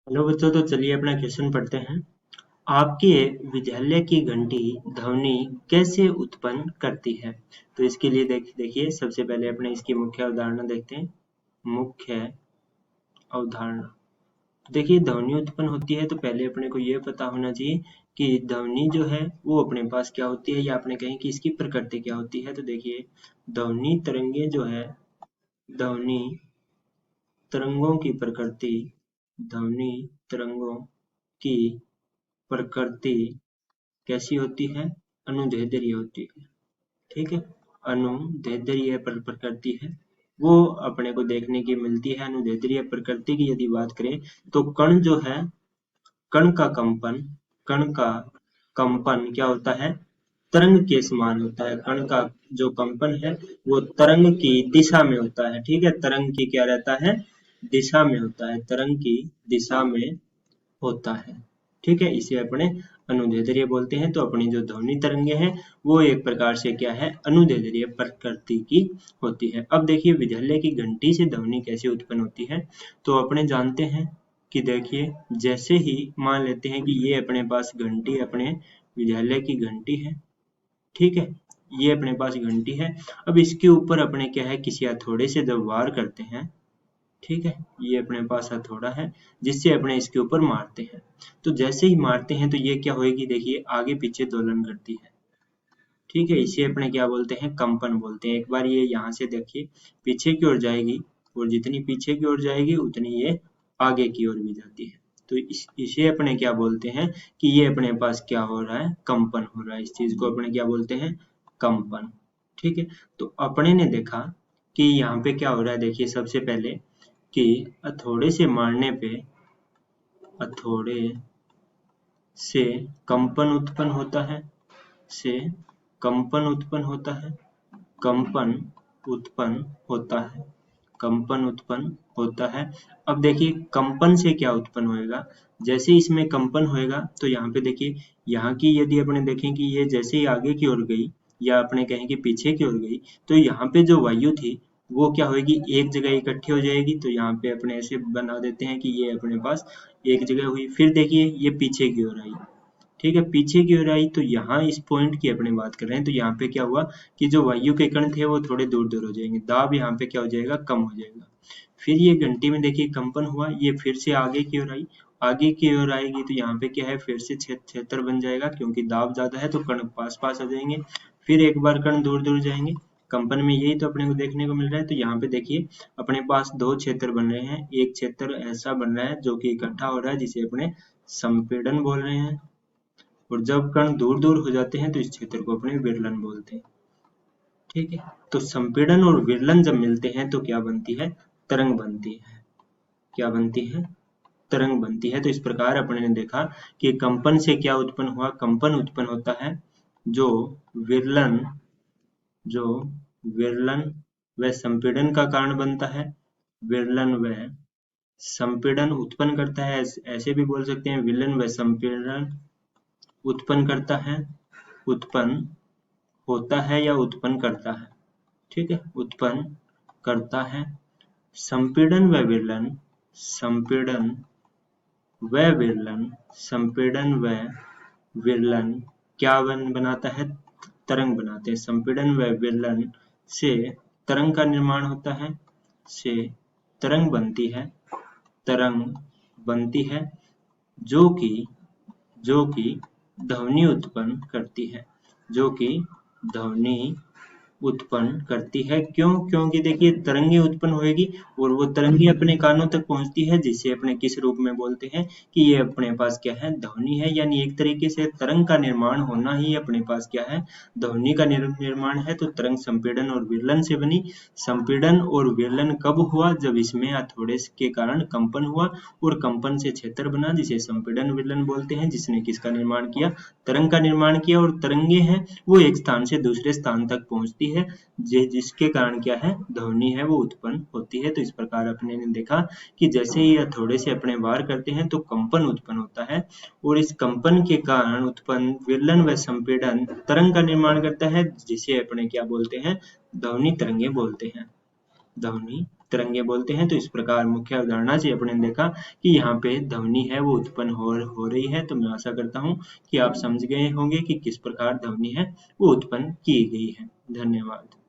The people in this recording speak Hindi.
हेलो बच्चों, तो चलिए अपना क्वेश्चन पढ़ते हैं। आपके विद्यालय की घंटी ध्वनि कैसे उत्पन्न करती है? तो इसके लिए देखिए सबसे पहले अपने इसकी मुख्य अवधारणा देखते हैं। मुख्य अवधारणा देखिए, ध्वनि उत्पन्न होती है तो पहले अपने को ये पता होना चाहिए कि ध्वनि जो है वो अपने पास क्या होती है, या आपने कहें कि इसकी प्रकृति क्या होती है। तो देखिए, ध्वनि तरंगे जो है, ध्वनि तरंगों की प्रकृति, ध्वनि तरंगों की प्रकृति कैसी होती है? अनुदैर्ध्य होती है। ठीक है, अनुदैर्ध्य प्रकृति है, वो अपने को देखने की मिलती है। अनुदैर्ध्य प्रकृति की यदि बात करें तो कण जो है, कण का कंपन, कण का कंपन क्या होता है? तरंग के समान होता है। कण का जो कंपन है वो तरंग की दिशा में होता है। ठीक है, तरंग की क्या रहता है? दिशा में होता है, तरंग की दिशा में होता है। ठीक है, इसे अपने अनुदैर्ध्य बोलते हैं। तो अपनी जो ध्वनि तरंगे हैं वो एक प्रकार से क्या है? अनुदैर्ध्य प्रकृति की होती है। अब देखिए, विद्यालय की घंटी से ध्वनि कैसे उत्पन्न होती है। तो अपने जानते हैं कि देखिए, जैसे ही मान लेते हैं कि ये अपने पास घंटी, अपने विद्यालय की घंटी है। ठीक है, ये अपने पास घंटी है। अब इसके ऊपर अपने क्या है, किसी हथौड़े से जब वार करते हैं, ठीक है, ये अपने पास हथौड़ा है जिससे अपने इसके ऊपर मारते हैं। तो जैसे ही मारते हैं तो ये क्या होएगी, देखिए आगे पीछे दोलन करती है। ठीक है, इसे अपने क्या बोलते हैं? कंपन बोलते हैं। एक बार ये यहाँ से देखिए पीछे की ओर जाएगी, और जितनी पीछे की ओर जाएगी उतनी ये आगे की ओर भी जाती है। तो इसे अपने क्या बोलते हैं कि ये अपने पास क्या हो रहा है? कंपन हो रहा है। इस चीज को अपने क्या बोलते हैं? कंपन। ठीक है, तो अपने ने देखा कि यहाँ पे क्या हो रहा है। देखिए, सबसे पहले कि हथौड़े से मारने पे, हथौड़े से कंपन उत्पन्न होता है, से कंपन उत्पन्न होता है, कंपन उत्पन्न होता है, कंपन उत्पन्न होता है। अब देखिए, कंपन से क्या उत्पन्न होएगा? जैसे इसमें कंपन होएगा तो यहाँ पे देखिए, यहाँ की यदि अपने देखें कि ये जैसे ही आगे की ओर गई, या अपने कहें कि पीछे की ओर गई, तो यहाँ पे जो वायु थी वो क्या होएगी? एक जगह इकट्ठी हो जाएगी। तो यहाँ पे अपने ऐसे बना देते हैं कि ये अपने पास एक जगह हुई। फिर देखिए, ये पीछे की ओर आई। ठीक है, पीछे की ओर आई तो यहाँ इस पॉइंट की अपने बात कर रहे हैं। तो यहाँ पे क्या हुआ कि जो वायु के कण थे वो थोड़े दूर दूर हो जाएंगे, दाब यहाँ पे क्या हो जाएगा? कम हो जाएगा। फिर ये घंटी में देखिए कंपन हुआ, ये फिर से आगे की ओर आई, आगे की ओर आएगी तो यहाँ पे क्या है? फिर से क्षेत्र बन जाएगा, क्योंकि दाब ज्यादा है तो कण पास पास आ जाएंगे। फिर एक बार कण दूर दूर जाएंगे। कंपन में यही तो अपने को देखने को मिल रहा है। तो यहाँ पे देखिए अपने पास दो क्षेत्र बन रहे हैं। एक क्षेत्र ऐसा बन रहा है जो कि इकट्ठा हो रहा है, जिसे अपने संपीड़न बोल रहे हैं। और जब कण दूर दूर हो जाते हैं तो इस क्षेत्र को अपने विरलन बोलते हैं। ठीक है, तो संपीड़न और विरलन जब मिलते हैं तो क्या बनती है? तरंग बनती है। क्या बनती है? तरंग बनती है। तो इस प्रकार अपने ने देखा कि कंपन से क्या उत्पन्न हुआ? कंपन उत्पन्न होता है जो विरलन, जो विरलन व संपीड़न का कारण बनता है। विरलन व संपीड़न उत्पन्न करता है। ऐसे भी बोल सकते हैं, विरलन व संपीड़न उत्पन्न करता है, उत्पन्न होता है या उत्पन्न करता है। ठीक है, उत्पन्न करता है। संपीड़न व विरलन, संपीड़न व विरलन, संपीड़न व विरलन क्या बनाता है? तरंग बनाते हैं। संपीड़न व विरलन से तरंग का निर्माण होता है, से तरंग बनती है, तरंग बनती है, जो कि जो कि ध्वनि उत्पन्न करती है, जो कि ध्वनि उत्पन्न करती है। क्यों? क्योंकि देखिए तरंगे उत्पन्न होएगी और वो तरंगे अपने कानों तक पहुंचती है, जिसे अपने किस रूप में बोलते हैं कि ये अपने पास क्या है? ध्वनि है। यानी एक तरीके से तरंग का निर्माण होना ही अपने पास क्या है? ध्वनि का निर्माण है। तो तरंग संपीड़न और विरलन से बनी। संपीड़न और विरलन कब हुआ? जब इसमें हथौड़े के कारण कंपन हुआ और कंपन से क्षेत्र बना, जिसे संपीड़न विरलन बोलते हैं, जिसने किसका निर्माण किया? तरंग का निर्माण किया। और तरंगे हैं वो एक स्थान से दूसरे स्थान तक पहुंचती है, जिसके कारण क्या है? ध्वनि है वो उत्पन्न होती है। तो इस प्रकार अपने ने देखा कि जैसे ही हथौड़े से अपने वार करते हैं तो कंपन उत्पन्न होता है, और इस कंपन के कारण उत्पन्न विरलन व संपीड़न तरंग का निर्माण करता है, जिसे अपने क्या बोलते हैं? ध्वनि तरंगे बोलते हैं, ध्वनि तरंगे बोलते हैं। तो इस प्रकार मुख्य अवधारणा से अपने देखा कि यहाँ पे ध्वनि है वो उत्पन्न हो रही है। तो मैं आशा करता हूँ कि आप समझ गए होंगे कि किस प्रकार ध्वनि है वो उत्पन्न की गई है। धन्यवाद।